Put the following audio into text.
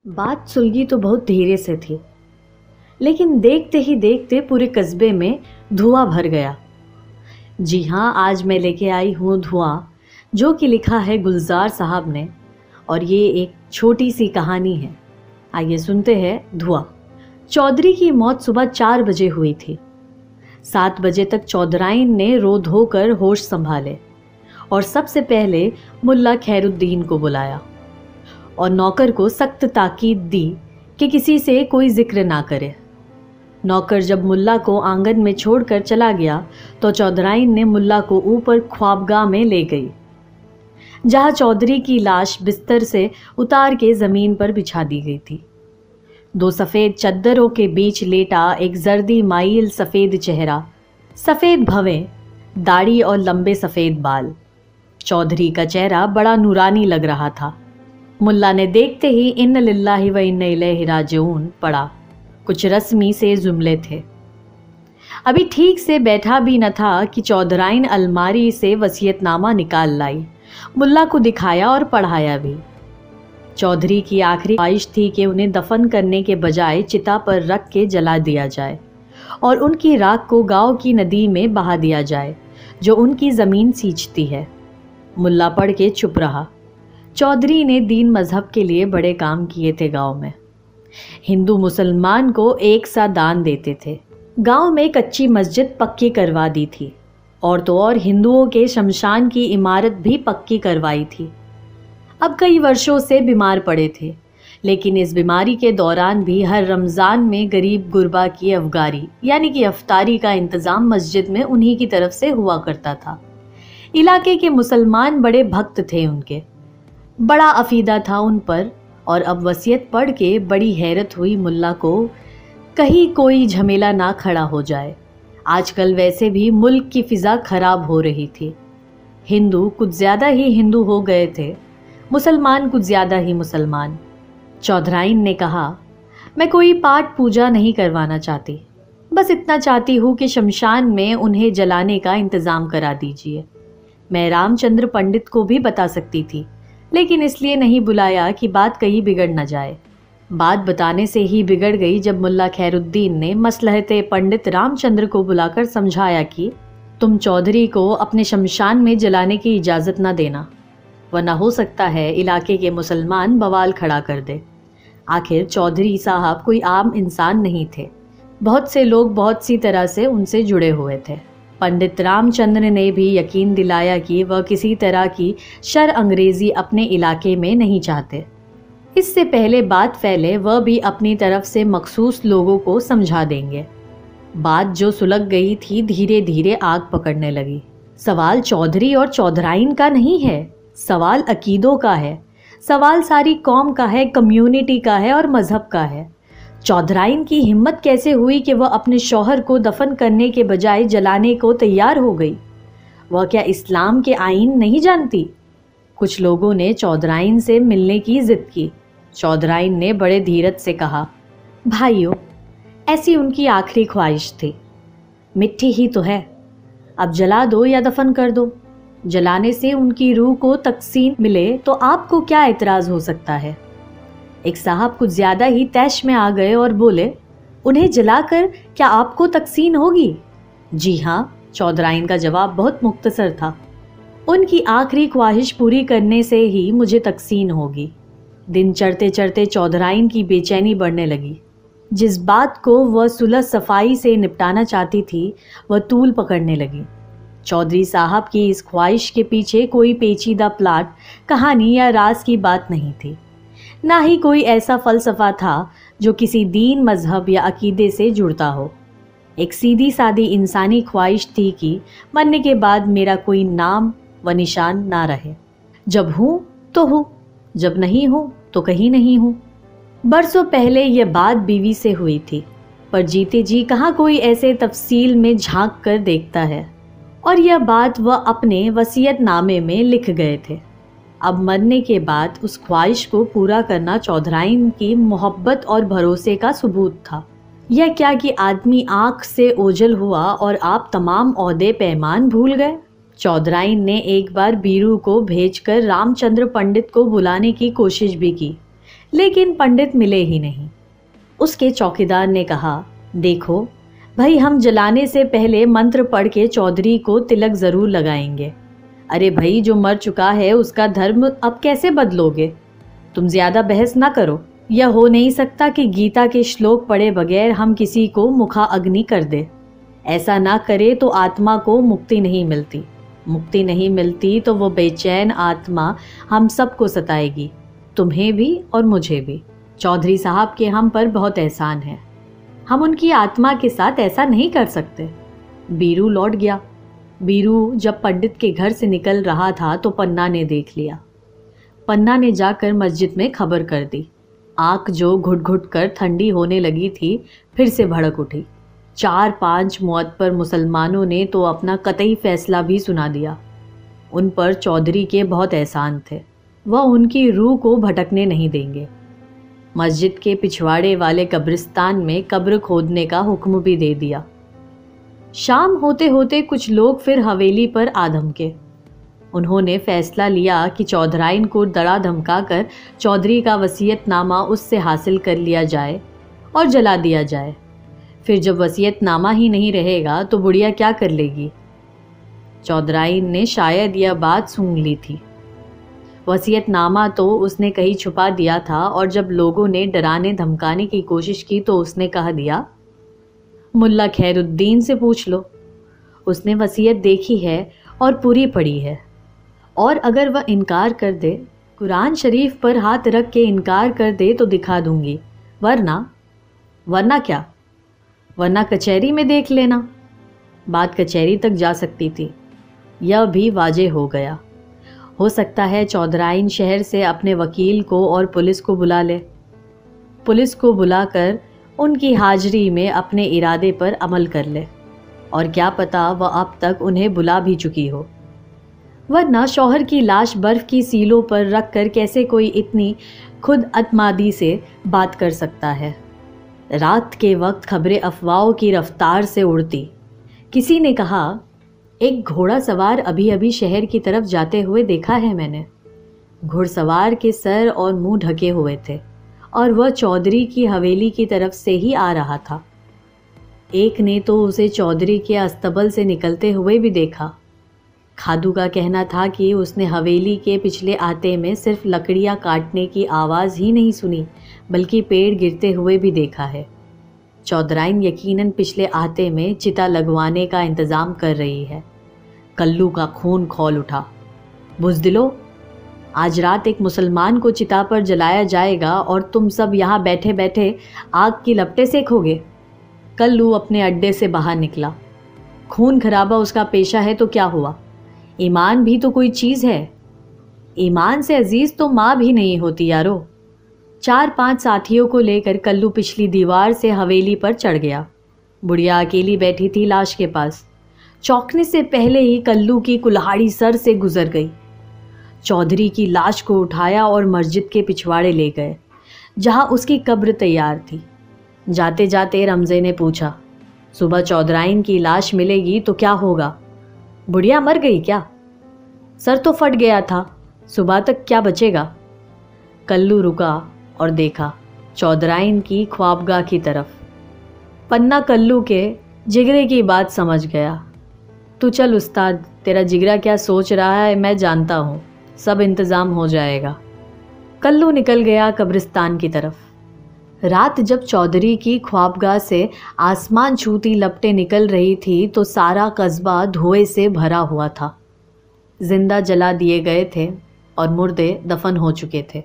बात सुलगी तो बहुत धीरे से थी, लेकिन देखते ही देखते पूरे कस्बे में धुआं भर गया। जी हाँ, आज मैं लेके आई हूँ धुआं, जो कि लिखा है गुलजार साहब ने, और ये एक छोटी सी कहानी है। आइए सुनते हैं धुआं। चौधरी की मौत सुबह 4 बजे हुई थी। 7 बजे तक चौधराइन ने रो धोकर होश संभाले और सबसे पहले मुल्ला खैरुद्दीन को बुलाया और नौकर को सख्त ताकीद दी कि किसी से कोई जिक्र ना करे। नौकर जब मुल्ला को आंगन में छोड़कर चला गया तो चौधराइन ने मुल्ला को ऊपर ख्वाबगाह में ले गई, जहां चौधरी की लाश बिस्तर से उतार के जमीन पर बिछा दी गई थी। 2 सफ़ेद चद्दरों के बीच लेटा एक जर्दी माइल सफ़ेद चेहरा, सफ़ेद भवें, दाढ़ी और लंबे सफ़ेद बाल। चौधरी का चेहरा बड़ा नूरानी लग रहा था। मुल्ला ने देखते ही इन्न लिल्लाहि व इन्ना इलैहि राजिऊन पढ़ा। कुछ रस्मी से जुमले थे। अभी ठीक से बैठा भी न था कि चौधराइन अलमारी से वसीयतनामा निकाल लाई, मुल्ला को दिखाया और पढ़ाया भी। चौधरी की आखिरी ख्वाहिश थी कि उन्हें दफन करने के बजाय चिता पर रख के जला दिया जाए और उनकी राख को गांव की नदी में बहा दिया जाए, जो उनकी ज़मीन सींचती है। मुल्ला पढ़ के चुप रहा। चौधरी ने दीन मजहब के लिए बड़े काम किए थे। गांव में हिंदू मुसलमान को एक सा दान देते थे। गांव में कच्ची मस्जिद पक्की करवा दी थी और तो और हिंदुओं के शमशान की इमारत भी पक्की करवाई थी। अब कई वर्षों से बीमार पड़े थे, लेकिन इस बीमारी के दौरान भी हर रमज़ान में गरीब गुरबा की अफगारी यानी कि अफ्तारी का इंतज़ाम मस्जिद में उन्हीं की तरफ से हुआ करता था। इलाके के मुसलमान बड़े भक्त थे, उनके बड़ा अकीदा था उन पर। और अब वसीयत पढ़ के बड़ी हैरत हुई मुल्ला को, कहीं कोई झमेला ना खड़ा हो जाए। आजकल वैसे भी मुल्क की फ़िज़ा खराब हो रही थी। हिंदू कुछ ज़्यादा ही हिंदू हो गए थे, मुसलमान कुछ ज़्यादा ही मुसलमान। चौधराइन ने कहा, मैं कोई पाठ पूजा नहीं करवाना चाहती, बस इतना चाहती हूँ कि शमशान में उन्हें जलाने का इंतज़ाम करा दीजिए। मैं रामचंद्र पंडित को भी बता सकती थी, लेकिन इसलिए नहीं बुलाया कि बात कहीं बिगड़ न जाए। बात बताने से ही बिगड़ गई जब मुल्ला खैरुद्दीन ने मसलहते पंडित रामचंद्र को बुलाकर समझाया कि तुम चौधरी को अपने शमशान में जलाने की इजाज़त न देना, वरना हो सकता है इलाके के मुसलमान बवाल खड़ा कर दे। आखिर चौधरी साहब कोई आम इंसान नहीं थे। बहुत से लोग बहुत सी तरह से उनसे जुड़े हुए थे। पंडित रामचंद्र ने भी यकीन दिलाया कि वह किसी तरह की शर अंग्रेज़ी अपने इलाके में नहीं चाहते। इससे पहले बात फैले, वह भी अपनी तरफ से मखसूस लोगों को समझा देंगे। बात जो सुलग गई थी, धीरे धीरे आग पकड़ने लगी। सवाल चौधरी और चौधराइन का नहीं है, सवाल अकीदों का है, सवाल सारी कौम का है, कम्युनिटी का है और मज़हब का है। चौधराइन की हिम्मत कैसे हुई कि वह अपने शौहर को दफन करने के बजाय जलाने को तैयार हो गई? वह क्या इस्लाम के आईन नहीं जानती? कुछ लोगों ने चौधराइन से मिलने की जिद की। चौधराइन ने बड़े धीरज से कहा, भाइयों, ऐसी उनकी आखिरी ख्वाहिश थी, मिट्टी ही तो है, अब जला दो या दफन कर दो। जलाने से उनकी रूह को तकसीन मिले तो आपको क्या एतराज़ हो सकता है? एक साहब कुछ ज़्यादा ही तैश में आ गए और बोले, उन्हें जलाकर क्या आपको तकसीन होगी? जी हाँ, चौधराइन का जवाब बहुत मुख्तसर था। उनकी आखिरी ख्वाहिश पूरी करने से ही मुझे तकसीन होगी। दिन चढ़ते चढ़ते चौधराइन की बेचैनी बढ़ने लगी। जिस बात को वह सुलह सफाई से निपटाना चाहती थी, वह तूल पकड़ने लगी। चौधरी साहब की इस ख्वाहिश के पीछे कोई पेचीदा प्लाट, कहानी या राज की बात नहीं थी। ना ही कोई ऐसा फ़लसफ़ा था जो किसी दीन, मज़हब या अकीदे से जुड़ता हो। एक सीधी सादी इंसानी ख्वाहिश थी कि मरने के बाद मेरा कोई नाम व निशान ना रहे। जब हूँ तो हूँ, जब नहीं हूँ तो कहीं नहीं हूँ। बरसों पहले यह बात बीवी से हुई थी, पर जीते जी कहाँ कोई ऐसे तफसील में झांक कर देखता है, और यह बात वह अपने वसीयतनामे में लिख गए थे। अब मरने के बाद उस ख्वाहिश को पूरा करना चौधराइन की मोहब्बत और भरोसे का सबूत था। यह क्या कि आदमी आँख से ओझल हुआ और आप तमाम ओहदे पैमान भूल गए? चौधराइन ने एक बार बीरू को भेजकर रामचंद्र पंडित को बुलाने की कोशिश भी की, लेकिन पंडित मिले ही नहीं। उसके चौकीदार ने कहा, देखो भाई, हम जलाने से पहले मंत्र पढ़ के चौधरी को तिलक जरूर लगाएंगे। अरे भाई, जो मर चुका है उसका धर्म अब कैसे बदलोगे? तुम ज्यादा बहस ना करो। यह हो नहीं सकता कि गीता के श्लोक पढ़े बगैर हम किसी को मुखा अग्नि कर दे। ऐसा ना करे तो आत्मा को मुक्ति नहीं मिलती। मुक्ति नहीं मिलती तो वो बेचैन आत्मा हम सबको सताएगी, तुम्हें भी और मुझे भी। चौधरी साहब के हम पर बहुत एहसान है, हम उनकी आत्मा के साथ ऐसा नहीं कर सकते। बीरू लौट गया। बीरू जब पंडित के घर से निकल रहा था तो पन्ना ने देख लिया। पन्ना ने जाकर मस्जिद में खबर कर दी। आँख जो घुट घुट कर ठंडी होने लगी थी फिर से भड़क उठी। 4-5 मुअत्तर मुसलमानों ने तो अपना कतई फैसला भी सुना दिया। उन पर चौधरी के बहुत एहसान थे, वह उनकी रूह को भटकने नहीं देंगे। मस्जिद के पिछवाड़े वाले कब्रिस्तान में कब्र खोदने का हुक्म भी दे दिया। शाम होते होते कुछ लोग फिर हवेली पर आ धमके। उन्होंने फैसला लिया कि चौधराइन को दड़ा धमकाकर चौधरी का वसीयतनामा उससे हासिल कर लिया जाए और जला दिया जाए। फिर जब वसीयतनामा ही नहीं रहेगा तो बुढ़िया क्या कर लेगी? चौधराइन ने शायद यह बात सूंघ ली थी। वसीयतनामा तो उसने कहीं छुपा दिया था और जब लोगों ने डराने धमकाने की कोशिश की तो उसने कह दिया, मुल्ला खैरुद्दीन से पूछ लो, उसने वसीयत देखी है और पूरी पढ़ी है, और अगर वह इनकार कर दे, कुरान शरीफ पर हाथ रख के इनकार कर दे तो दिखा दूंगी, वरना क्या? वरना कचहरी में देख लेना। बात कचहरी तक जा सकती थी। यह भी वाज़ेह हो गया। हो सकता है चौधराइन शहर से अपने वकील को और पुलिस को बुला ले। पुलिस को बुलाकर उनकी हाजिरी में अपने इरादे पर अमल कर ले, और क्या पता वह अब तक उन्हें बुला भी चुकी हो। वरना शौहर की लाश बर्फ की सीलों पर रख कर कैसे कोई इतनी खुद अतमादी से बात कर सकता है। रात के वक्त खबरें अफवाहों की रफ्तार से उड़ती। किसी ने कहा, एक घोड़ा सवार अभी अभी शहर की तरफ जाते हुए देखा है मैंने। घुड़सवार के सर और मुंह ढके हुए थे और वह चौधरी की हवेली की तरफ से ही आ रहा था। एक ने तो उसे चौधरी के अस्तबल से निकलते हुए भी देखा। खादू का कहना था कि उसने हवेली के पिछले आते में सिर्फ लकड़ियां काटने की आवाज़ ही नहीं सुनी, बल्कि पेड़ गिरते हुए भी देखा है। चौधराइन यकीनन पिछले आते में चिता लगवाने का इंतज़ाम कर रही है। कल्लू का खून खौल उठा। बुज़दिलो, आज रात एक मुसलमान को चिता पर जलाया जाएगा और तुम सब यहाँ बैठे बैठे आग की लपटें सेकोगे। कल्लू अपने अड्डे से बाहर निकला। खून खराबा उसका पेशा है तो क्या हुआ? ईमान भी तो कोई चीज़ है। ईमान से अजीज तो माँ भी नहीं होती यारो। 4-5 साथियों को लेकर कल्लू पिछली दीवार से हवेली पर चढ़ गया। बुढ़िया अकेली बैठी थी लाश के पास। चौंकने से पहले ही कल्लू की कुल्हाड़ी सर से गुजर गई। चौधरी की लाश को उठाया और मस्जिद के पिछवाड़े ले गए, जहां उसकी कब्र तैयार थी। जाते जाते रमज़े ने पूछा, सुबह चौधराइन की लाश मिलेगी तो क्या होगा? बुढ़िया मर गई क्या? सर तो फट गया था, सुबह तक क्या बचेगा? कल्लू रुका और देखा चौधराइन की ख्वाबगाह की तरफ। पन्ना कल्लू के जिगरे की बात समझ गया। तू चल उस्ताद, तेरा जिगरा क्या सोच रहा है मैं जानता हूँ, सब इंतज़ाम हो जाएगा। कल्लू निकल गया कब्रिस्तान की तरफ। रात जब चौधरी की ख्वाबगाह से आसमान छूती लपटें निकल रही थी तो सारा कस्बा धुएं से भरा हुआ था। जिंदा जला दिए गए थे और मुर्दे दफन हो चुके थे।